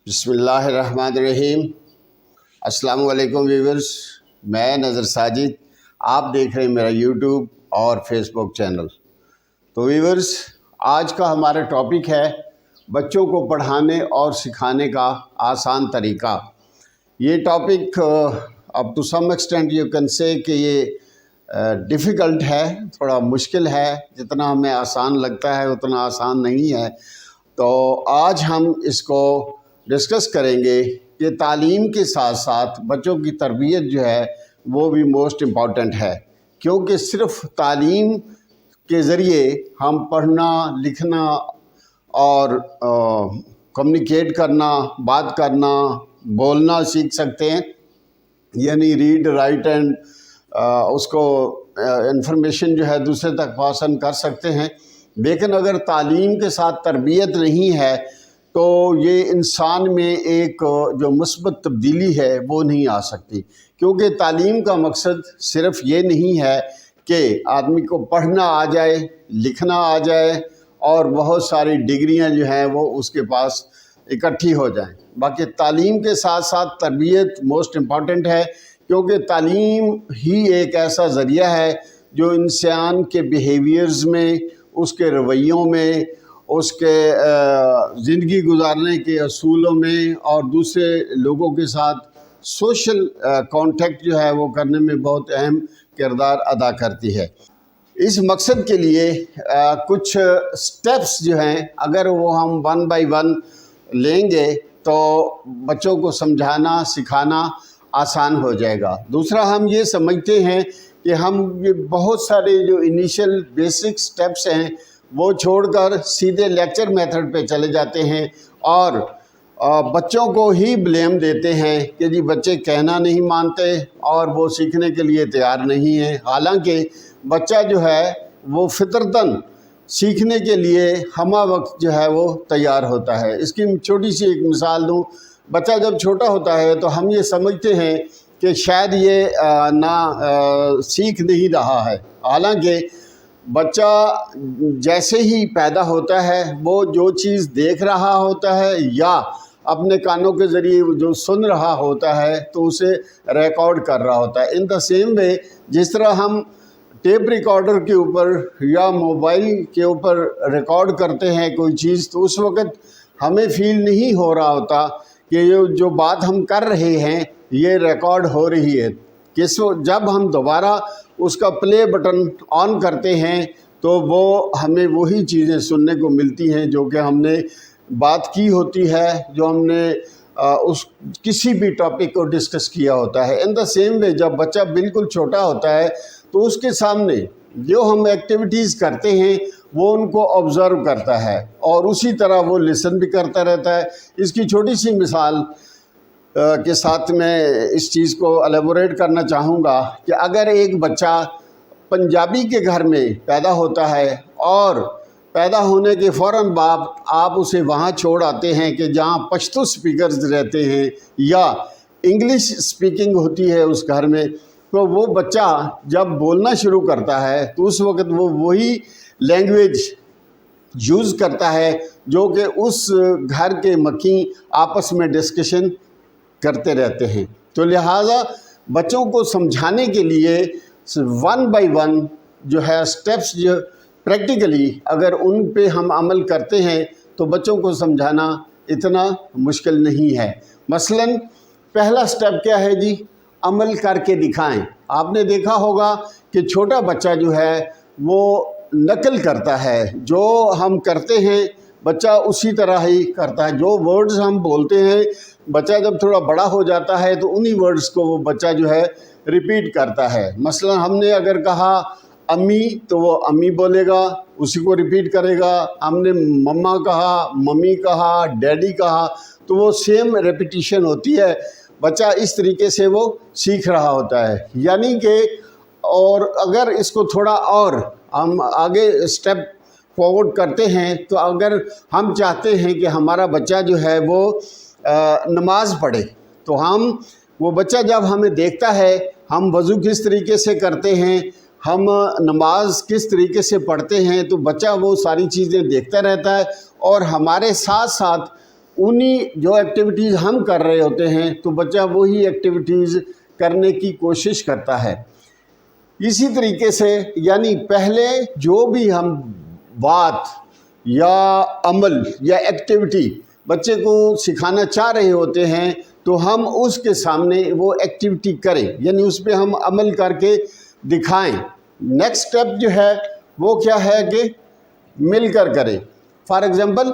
بسم اللہ الرحمن الرحیم۔ السلام علیکم ویورز، میں نظر ساجد، آپ دیکھ رہے ہیں میرا یوٹیوب اور فیس بک چینل۔ تو ویورز، آج کا ہمارا ٹاپک ہے بچوں کو پڑھانے اور سکھانے کا آسان طریقہ۔ یہ ٹاپک اب to some extent you can say کہ یہ ڈیفیکلٹ ہے، تھوڑا مشکل ہے، جتنا ہمیں آسان لگتا ہے اتنا آسان نہیں ہے۔ تو آج ہم اس کو ڈسکس کریں گے کہ تعلیم کے ساتھ ساتھ بچوں کی تربیت جو ہے وہ بھی موسٹ امپورٹنٹ ہے، کیونکہ صرف تعلیم کے ذریعے ہم پڑھنا، لکھنا اور کمیونیکیٹ کرنا، بات کرنا، بولنا سیکھ سکتے ہیں، یعنی ریڈ رائٹ اینڈ اس کو انفارمیشن جو ہے دوسرے تک پاسن کر سکتے ہیں۔ لیکن اگر تعلیم کے ساتھ تربیت نہیں ہے تو یہ انسان میں ایک جو مثبت تبدیلی ہے وہ نہیں آ سکتی، کیونکہ تعلیم کا مقصد صرف یہ نہیں ہے کہ آدمی کو پڑھنا آ جائے، لکھنا آ جائے اور بہت ساری ڈگریاں جو ہیں وہ اس کے پاس اکٹھی ہو جائیں۔ باقی تعلیم کے ساتھ ساتھ تربیت موسٹ امپورٹنٹ ہے، کیونکہ تعلیم ہی ایک ایسا ذریعہ ہے جو انسان کے بیہیویئرز میں، اس کے رویوں میں، اس کے زندگی گزارنے کے اصولوں میں اور دوسرے لوگوں کے ساتھ سوشل کانٹیکٹ جو ہے وہ کرنے میں بہت اہم کردار ادا کرتی ہے۔ اس مقصد کے لیے کچھ سٹیپس جو ہیں اگر وہ ہم ون بائی ون لیں گے تو بچوں کو سمجھانا، سکھانا آسان ہو جائے گا۔ دوسرا، ہم یہ سمجھتے ہیں کہ ہم یہ بہت سارے جو انیشل بیسک سٹیپس ہیں وہ چھوڑ کر سیدھے لیکچر میتھڈ پہ چلے جاتے ہیں اور بچوں کو ہی بلیم دیتے ہیں کہ جی بچے کہنا نہیں مانتے اور وہ سیکھنے کے لیے تیار نہیں ہیں، حالانکہ بچہ جو ہے وہ فطرتاً سیکھنے کے لیے ہمہ وقت جو ہے وہ تیار ہوتا ہے۔ اس کی چھوٹی سی ایک مثال دوں، بچہ جب چھوٹا ہوتا ہے تو ہم یہ سمجھتے ہیں کہ شاید یہ سیکھ نہیں رہا ہے، حالانکہ بچہ جیسے ہی پیدا ہوتا ہے وہ جو چیز دیکھ رہا ہوتا ہے یا اپنے کانوں کے ذریعے جو سن رہا ہوتا ہے تو اسے ریکارڈ کر رہا ہوتا ہے۔ ان دا سیم وے، جس طرح ہم ٹیپ ریکارڈر کے اوپر یا موبائل کے اوپر ریکارڈ کرتے ہیں کوئی چیز، تو اس وقت ہمیں فیل نہیں ہو رہا ہوتا کہ یہ جو بات ہم کر رہے ہیں یہ ریکارڈ ہو رہی ہے۔ جب ہم دوبارہ اس کا پلے بٹن آن کرتے ہیں تو وہ ہمیں وہی چیزیں سننے کو ملتی ہیں جو کہ ہم نے بات کی ہوتی ہے، جو ہم نے اس کسی بھی ٹاپک کو ڈسکس کیا ہوتا ہے۔ ان دا سیم وے، جب بچہ بالکل چھوٹا ہوتا ہے تو اس کے سامنے جو ہم ایکٹیویٹیز کرتے ہیں وہ ان کو آبزرو کرتا ہے اور اسی طرح وہ لسن بھی کرتا رہتا ہے۔ اس کی چھوٹی سی مثال کے ساتھ میں اس چیز کو الیبوریٹ کرنا چاہوں گا کہ اگر ایک بچہ پنجابی کے گھر میں پیدا ہوتا ہے اور پیدا ہونے کے فوراً بعد آپ اسے وہاں چھوڑ آتے ہیں کہ جہاں پشتو سپیکرز رہتے ہیں یا انگلش سپیکنگ ہوتی ہے اس گھر میں، تو وہ بچہ جب بولنا شروع کرتا ہے تو اس وقت وہ وہی لینگویج یوز کرتا ہے جو کہ اس گھر کے مکین آپس میں ڈسکشن کرتے رہتے ہیں۔ تو لہٰذا بچوں کو سمجھانے کے لیے ون بائی ون جو ہے سٹیپس جو پریکٹیکلی اگر ان پہ ہم عمل کرتے ہیں تو بچوں کو سمجھانا اتنا مشکل نہیں ہے۔ مثلاً پہلا سٹیپ کیا ہے جی؟ عمل کر کے دکھائیں۔ آپ نے دیکھا ہوگا کہ چھوٹا بچہ جو ہے وہ نقل کرتا ہے، جو ہم کرتے ہیں بچہ اسی طرح ہی کرتا ہے۔ جو ورڈز ہم بولتے ہیں بچہ جب تھوڑا بڑا ہو جاتا ہے تو انہی ورڈز کو وہ بچہ جو ہے ریپیٹ کرتا ہے۔ مثلا ہم نے اگر کہا امی تو وہ امی بولے گا، اسی کو ریپیٹ کرے گا۔ ہم نے مما کہا، ممی کہا، ڈیڈی کہا، تو وہ سیم ریپیٹیشن ہوتی ہے۔ بچہ اس طریقے سے وہ سیکھ رہا ہوتا ہے، یعنی کہ اور اگر اس کو تھوڑا اور ہم آگے اسٹیپ فارورڈ کرتے ہیں تو اگر ہم چاہتے ہیں کہ ہمارا بچہ جو ہے وہ نماز پڑھے تو وہ بچہ جب ہمیں دیکھتا ہے ہم وضو کس طریقے سے کرتے ہیں، ہم نماز کس طریقے سے پڑھتے ہیں، تو بچہ وہ ساری چیزیں دیکھتا رہتا ہے اور ہمارے ساتھ ساتھ انہی جو ایکٹیویٹیز ہم کر رہے ہوتے ہیں تو بچہ وہی ایکٹیویٹیز کرنے کی کوشش کرتا ہے۔ اسی طریقے سے یعنی پہلے جو بھی ہم بات یا عمل یا ایکٹیویٹی بچے کو سکھانا چاہ رہے ہوتے ہیں تو ہم اس کے سامنے وہ ایکٹیویٹی کریں، یعنی اس پہ ہم عمل کر کے دکھائیں۔ نیکسٹ سٹیپ جو ہے وہ کیا ہے کہ مل کر کریں۔ فار ایگزامپل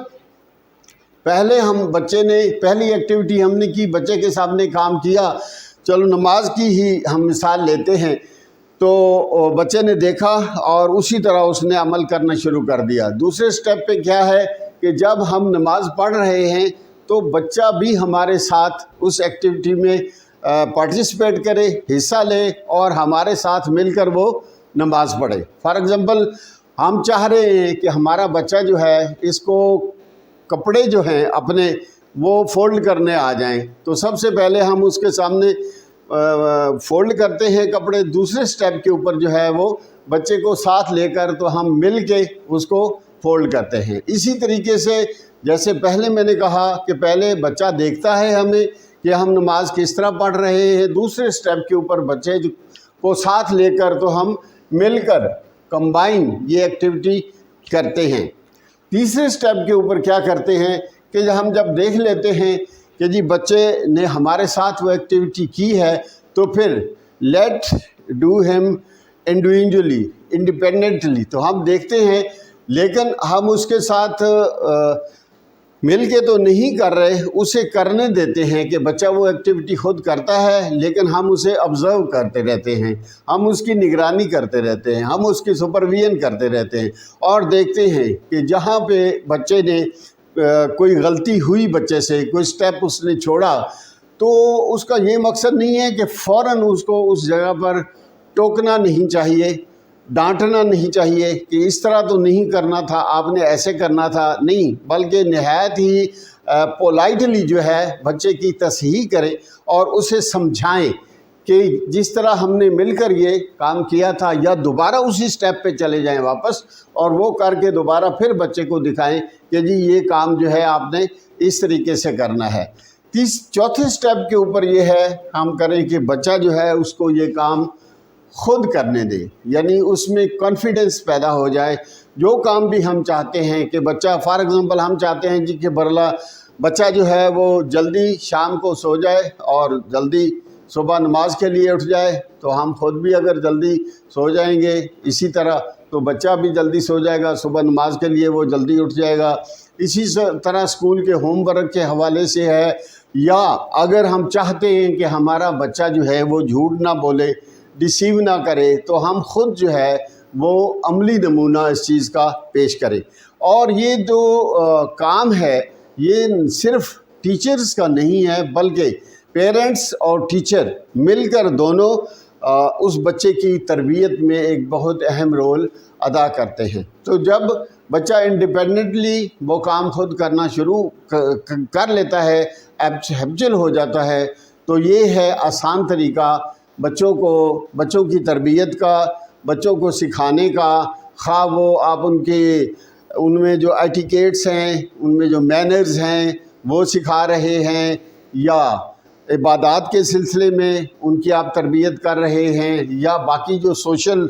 پہلی ایکٹیویٹی ہم نے کی، بچے کے سامنے کام کیا، چلو نماز کی ہی ہم مثال لیتے ہیں، تو بچے نے دیکھا اور اسی طرح اس نے عمل کرنا شروع کر دیا۔ دوسرے سٹیپ پہ کیا ہے کہ جب ہم نماز پڑھ رہے ہیں تو بچہ بھی ہمارے ساتھ اس ایکٹیویٹی میں پارٹیسپیٹ کرے، حصہ لے اور ہمارے ساتھ مل کر وہ نماز پڑھے۔ فار ایگزامپل ہم چاہ رہے ہیں کہ ہمارا بچہ جو ہے اس کو کپڑے جو ہیں اپنے وہ فولڈ کرنے آ جائیں، تو سب سے پہلے ہم اس کے سامنے فولڈ کرتے ہیں کپڑے۔ دوسرے سٹیپ کے اوپر جو ہے وہ بچے کو ساتھ لے کر تو ہم مل کے اس کو فولڈ کرتے ہیں۔ اسی طریقے سے جیسے پہلے میں نے کہا کہ پہلے بچہ دیکھتا ہے ہمیں کہ ہم نماز کس طرح پڑھ رہے ہیں، دوسرے سٹیپ کے اوپر بچے کو ساتھ لے کر تو ہم مل کر کمبائن یہ ایکٹیویٹی کرتے ہیں۔ تیسرے سٹیپ کے اوپر کیا کرتے ہیں کہ ہم جب دیکھ لیتے ہیں کہ جی بچے نے ہمارے ساتھ وہ ایکٹیویٹی کی ہے تو پھر لیٹ ڈو ہم انڈیویجولی انڈیپینڈنٹلی، تو ہم دیکھتے ہیں لیکن ہم اس کے ساتھ مل کے تو نہیں کر رہے، اسے کرنے دیتے ہیں کہ بچہ وہ ایکٹیویٹی خود کرتا ہے، لیکن ہم اسے آبزرو کرتے رہتے ہیں، ہم اس کی نگرانی کرتے رہتے ہیں، ہم اس کی سپرویژن کرتے رہتے ہیں اور دیکھتے ہیں کہ جہاں پہ بچے نے کوئی غلطی ہوئی، بچے سے کوئی سٹیپ اس نے چھوڑا، تو اس کا یہ مقصد نہیں ہے کہ فوراً اس کو اس جگہ پر ٹوکنا نہیں چاہیے، ڈانٹنا نہیں چاہیے کہ اس طرح تو نہیں کرنا تھا، آپ نے ایسے کرنا تھا، نہیں، بلکہ نہایت ہی پولائٹلی جو ہے بچے کی تصحیح کریں اور اسے سمجھائیں کہ جس طرح ہم نے مل کر یہ کام کیا تھا، یا دوبارہ اسی سٹیپ پہ چلے جائیں واپس اور وہ کر کے دوبارہ پھر بچے کو دکھائیں کہ جی یہ کام جو ہے آپ نے اس طریقے سے کرنا ہے۔ چوتھے سٹیپ کے اوپر یہ ہے ہم کریں کہ بچہ جو ہے اس کو یہ کام خود کرنے دیں، یعنی اس میں کانفیڈنس پیدا ہو جائے۔ جو کام بھی ہم چاہتے ہیں کہ بچہ، فار ایگزامپل ہم چاہتے ہیں جی کہ بچہ جو ہے وہ جلدی شام کو سو جائے اور جلدی صبح نماز کے لیے اٹھ جائے، تو ہم خود بھی اگر جلدی سو جائیں گے اسی طرح تو بچہ بھی جلدی سو جائے گا، صبح نماز کے لیے وہ جلدی اٹھ جائے گا۔ اسی طرح اسکول کے ہوم ورک کے حوالے سے ہے، یا اگر ہم چاہتے ہیں کہ ہمارا بچہ جو ہے وہ جھوٹ نہ بولے، ڈیسیو نہ کرے، تو ہم خود جو ہے وہ عملی نمونہ اس چیز کا پیش کریں۔ اور یہ جو کام ہے یہ صرف ٹیچرز کا نہیں ہے، بلکہ پیرنٹس اور ٹیچر مل کر دونوں اس بچے کی تربیت میں ایک بہت اہم رول ادا کرتے ہیں۔ تو جب بچہ انڈیپینڈنٹلی وہ کام خود کرنا شروع کر لیتا ہے، ہیبچل ہو جاتا ہے، تو یہ ہے آسان طریقہ بچوں کی تربیت کا، بچوں کو سکھانے کا، خواہ وہ آپ ان میں جو ایٹیکیٹس ہیں، ان میں جو مینرز ہیں وہ سکھا رہے ہیں، یا عبادات کے سلسلے میں ان کی آپ تربیت کر رہے ہیں، یا باقی جو سوشل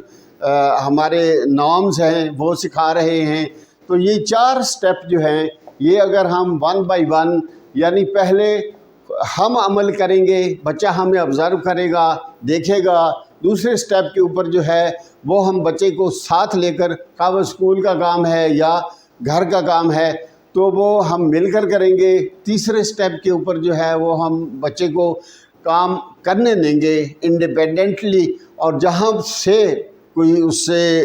ہمارے نارمز ہیں وہ سکھا رہے ہیں، تو یہ 4 سٹیپ جو ہیں یہ اگر ہم 1 بائی 1 یعنی پہلے ہم عمل کریں گے، بچہ ہمیں آبزرو کرے گا، دیکھے گا، دوسرے سٹیپ کے اوپر جو ہے وہ ہم بچے کو ساتھ لے کر، خواہ وہ اسکول کا کام ہے یا گھر کا کام ہے، تو وہ ہم مل کر کریں گے۔ تیسرے سٹیپ کے اوپر جو ہے وہ ہم بچے کو کام کرنے دیں گے انڈیپینڈنٹلی، اور جہاں سے کوئی اس سے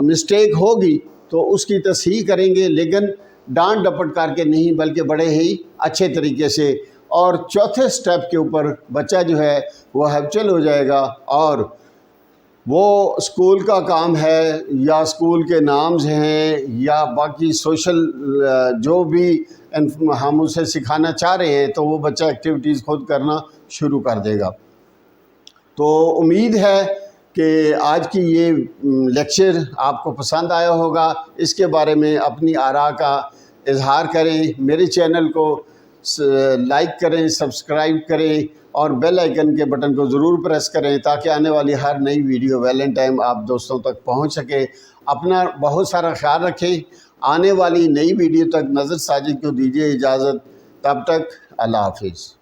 مسٹیک ہوگی تو اس کی تصحیح کریں گے، لیکن ڈانٹ ڈپٹ کر کے نہیں، بلکہ بڑے ہی اچھے طریقے سے۔ اور چوتھے سٹیپ کے اوپر بچہ جو ہے وہ ہیبچل ہو جائے گا، اور وہ اسکول کا کام ہے یا اسکول کے نامز ہیں یا باقی سوشل جو بھی ہم اسے سکھانا چاہ رہے ہیں، تو وہ بچہ ایکٹیویٹیز خود کرنا شروع کر دے گا۔ تو امید ہے کہ آج کی یہ لیکچر آپ کو پسند آیا ہوگا، اس کے بارے میں اپنی آراء کا اظہار کریں، میرے چینل کو لائک کریں، سبسکرائب کریں اور بیل آئیکن کے بٹن کو ضرور پریس کریں تاکہ آنے والی ہر نئی ویڈیو ویلن ٹائم آپ دوستوں تک پہنچ سکے۔ اپنا بہت سارا خیال رکھیں۔ آنے والی نئی ویڈیو تک نظر ساجد کو دیجیے اجازت، تب تک اللہ حافظ۔